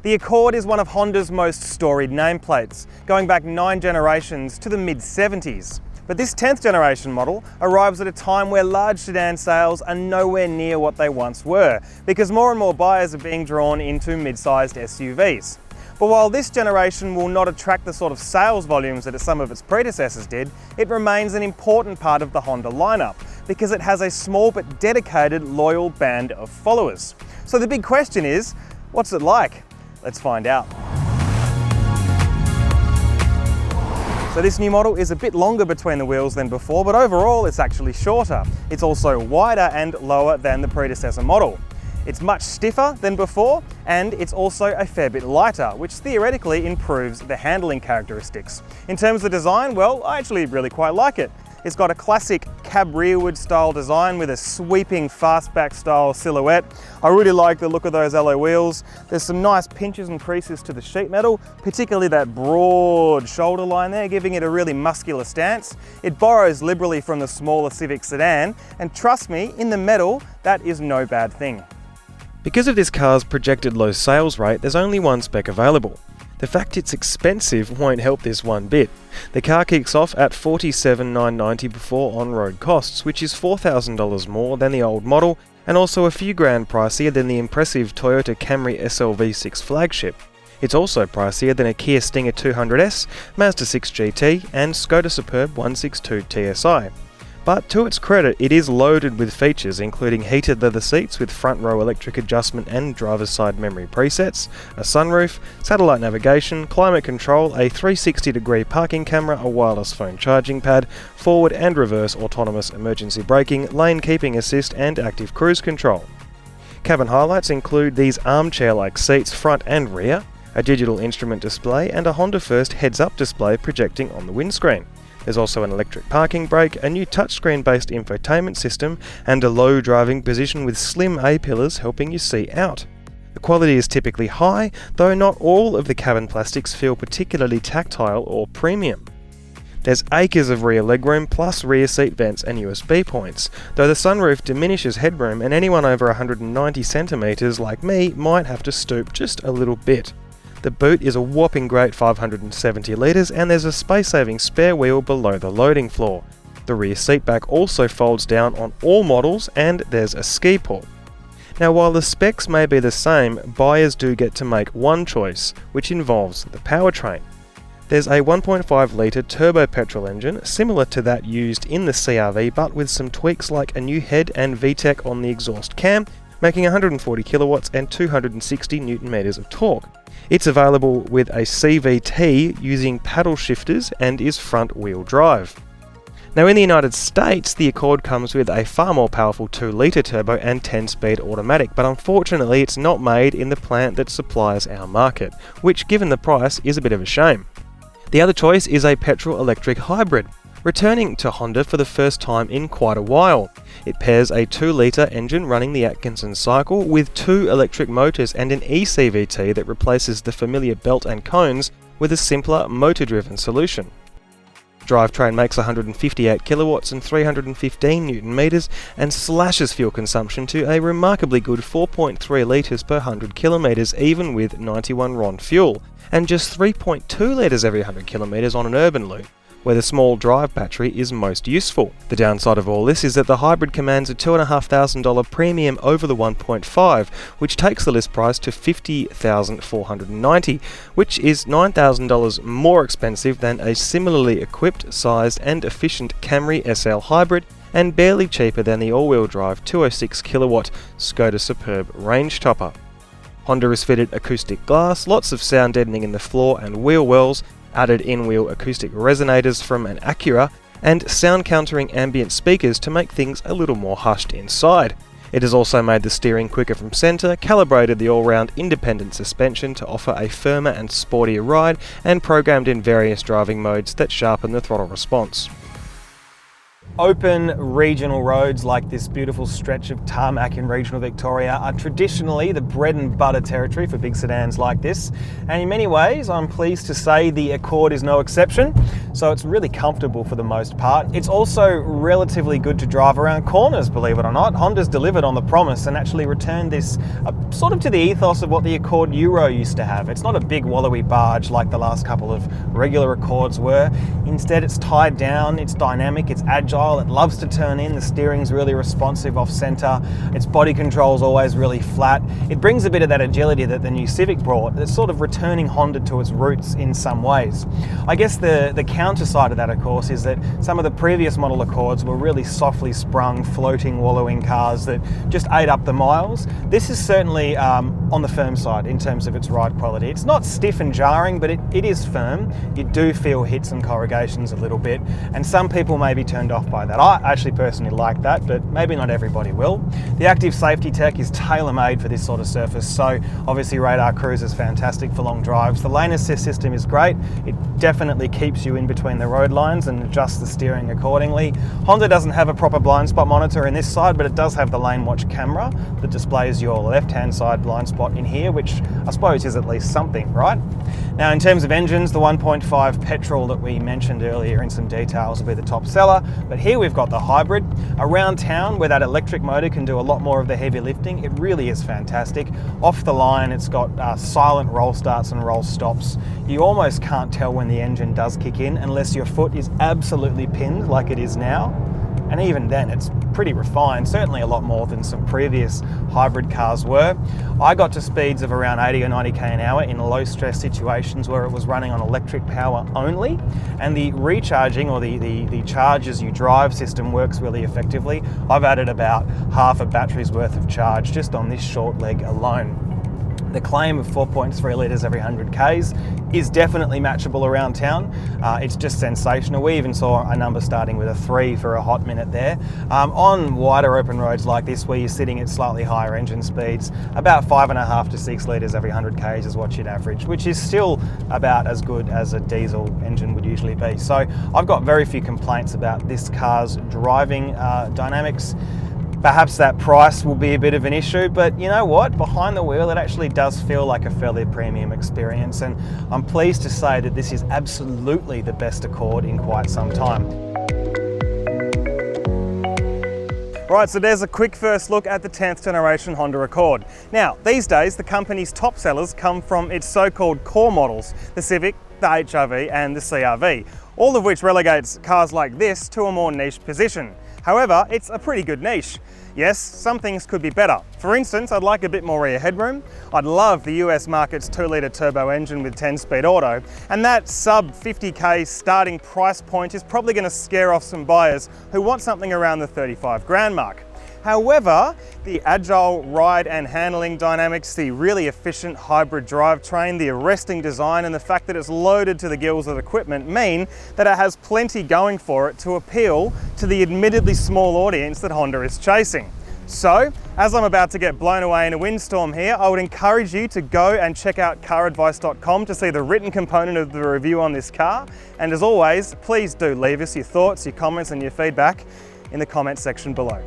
The Accord is one of Honda's most storied nameplates, going back 9 generations to the mid-70s. But this 10th generation model arrives at a time where large sedan sales are nowhere near what they once were, because more and more buyers are being drawn into mid-sized SUVs. But while this generation will not attract the sort of sales volumes that some of its predecessors did, it remains an important part of the Honda lineup, because it has a small but dedicated, loyal band of followers. So the big question is, what's it like? Let's find out. So this new model is a bit longer between the wheels than before, but overall it's actually shorter. It's also wider and lower than the predecessor model. It's much stiffer than before, and it's also a fair bit lighter, which theoretically improves the handling characteristics. In terms of design, well, I actually really quite like it. It's got a classic cab rearward style design with a sweeping fastback style silhouette. I really like the look of those alloy wheels. There's some nice pinches and creases to the sheet metal, particularly that broad shoulder line there, giving it a really muscular stance. It borrows liberally from the smaller Civic sedan, and trust me, in the metal, that is no bad thing. Because of this car's projected low sales rate, there's only one spec available. The fact it's expensive won't help this one bit. The car kicks off at $47,990 before on-road costs, which is $4,000 more than the old model, and also a few grand pricier than the impressive Toyota Camry SL V6 flagship. It's also pricier than a Kia Stinger 200S, Mazda 6 GT, and Skoda Superb 162 TSI. But to its credit, it is loaded with features including heated leather seats with front row electric adjustment and driver's side memory presets, a sunroof, satellite navigation, climate control, a 360-degree parking camera, a wireless phone charging pad, forward and reverse autonomous emergency braking, lane keeping assist and active cruise control. Cabin highlights include these armchair-like seats front and rear, a digital instrument display and a Honda First heads-up display projecting on the windscreen. There's also an electric parking brake, a new touchscreen-based infotainment system, and a low driving position with slim A-pillars helping you see out. The quality is typically high, though not all of the cabin plastics feel particularly tactile or premium. There's acres of rear legroom plus rear seat vents and USB points, though the sunroof diminishes headroom and anyone over 190 centimeters like me might have to stoop just a little bit. The boot is a whopping great 570 litres and there's a space-saving spare wheel below the loading floor. The rear seatback also folds down on all models and there's a ski port. Now while the specs may be the same, buyers do get to make one choice, which involves the powertrain. There's a 1.5 litre turbo petrol engine, similar to that used in the CR-V but with some tweaks like a new head and VTEC on the exhaust cam, making 140 kilowatts and 260 Newton meters of torque. It's available with a CVT using paddle shifters and is front-wheel drive. Now in the United States, the Accord comes with a far more powerful 2-litre turbo and 10-speed automatic, but unfortunately it's not made in the plant that supplies our market, which given the price is a bit of a shame. The other choice is a petrol-electric hybrid, returning to Honda for the first time in quite a while. It pairs a 2-litre engine running the Atkinson cycle with 2 electric motors and an eCVT that replaces the familiar belt and cones with a simpler motor-driven solution. Drivetrain makes 158 kilowatts and 315 Newton meters and slashes fuel consumption to a remarkably good 4.3 litres per 100 kilometers even with 91 RON fuel, and just 3.2 litres every 100 kilometers on an urban loop, where the small drive battery is most useful. The downside of all this is that the hybrid commands a $2,500 premium over the 1.5, which takes the list price to $50,490, which is $9,000 more expensive than a similarly equipped, sized and efficient Camry SL hybrid, and barely cheaper than the all-wheel drive 206 kilowatt Skoda Superb range topper. Honda has fitted acoustic glass, lots of sound deadening in the floor and wheel wells, added in-wheel acoustic resonators from an Acura, and sound-countering ambient speakers to make things a little more hushed inside. It has also made the steering quicker from centre, calibrated the all-round independent suspension to offer a firmer and sportier ride, and programmed in various driving modes that sharpen the throttle response. Open regional roads like this beautiful stretch of tarmac in regional Victoria are traditionally the bread and butter territory for big sedans like this, and in many ways I'm pleased to say the Accord is no exception. So it's really comfortable for the most part. It's also relatively good to drive around corners, believe it or not. Honda's delivered on the promise and actually returned this sort of to the ethos of what the Accord Euro used to have. It's not a big wallowy barge like the last couple of regular Accords were. Instead, it's tied down, it's dynamic, it's agile, it loves to turn in, the steering's really responsive off centre, its body control's always really flat. It brings a bit of that agility that the new Civic brought. It's sort of returning Honda to its roots in some ways. I guess the counter side of that, of course, is that some of the previous model Accords were really softly sprung, floating, wallowing cars that just ate up the miles. This is certainly on the firm side in terms of its ride quality. It's not stiff and jarring, but it is firm. You do feel hits and corrugations a little bit, and some people may be turned off by that. I actually personally like that, but maybe not everybody will. The active safety tech is tailor-made for this sort of surface, so obviously radar cruise is fantastic for long drives. The lane assist system is great. It definitely keeps you in between the road lines and adjusts the steering accordingly. Honda doesn't have a proper blind spot monitor in this side, but it does have the lane watch camera that displays your left-hand side blind spot in here, which I suppose is at least something, right? Now, in terms of engines, the 1.5 petrol that we mentioned earlier in some details will be the top seller, but here we've got the hybrid. Around town, where that electric motor can do a lot more of the heavy lifting, it really is fantastic. Off the line, it's got silent roll starts and roll stops. You almost can't tell when the engine does kick in unless your foot is absolutely pinned like it is now. And even then, it's pretty refined, certainly a lot more than some previous hybrid cars were. I got to speeds of around 80 or 90k an hour in low stress situations where it was running on electric power only, and the recharging or the charge as you drive system works really effectively. I've added about half a battery's worth of charge just on this short leg alone. The claim of 4.3 litres every 100 Ks is definitely matchable around town. It's just sensational. We even saw a number starting with a 3 for a hot minute there. On wider open roads like this, where you're sitting at slightly higher engine speeds, about 5.5 to 6 litres every 100 Ks is what you'd average, which is still about as good as a diesel engine would usually be. So I've got very few complaints about this car's driving dynamics. Perhaps that price will be a bit of an issue, but you know what? Behind the wheel, it actually does feel like a fairly premium experience, and I'm pleased to say that this is absolutely the best Accord in quite some time. Right, so there's a quick first look at the 10th generation Honda Accord. Now, these days, the company's top sellers come from its so-called core models, the Civic, the HR-V and the CR-V, all of which relegates cars like this to a more niche position. However, it's a pretty good niche. Yes, some things could be better. For instance, I'd like a bit more rear headroom. I'd love the US market's 2-litre turbo engine with 10-speed auto, and that sub 50k starting price point is probably going to scare off some buyers who want something around the 35 grand mark. However, the agile ride and handling dynamics, the really efficient hybrid drivetrain, the arresting design, and the fact that it's loaded to the gills with equipment mean that it has plenty going for it to appeal to the admittedly small audience that Honda is chasing. So, as I'm about to get blown away in a windstorm here, I would encourage you to go and check out caradvice.com to see the written component of the review on this car. And as always, please do leave us your thoughts, your comments and your feedback in the comments section below.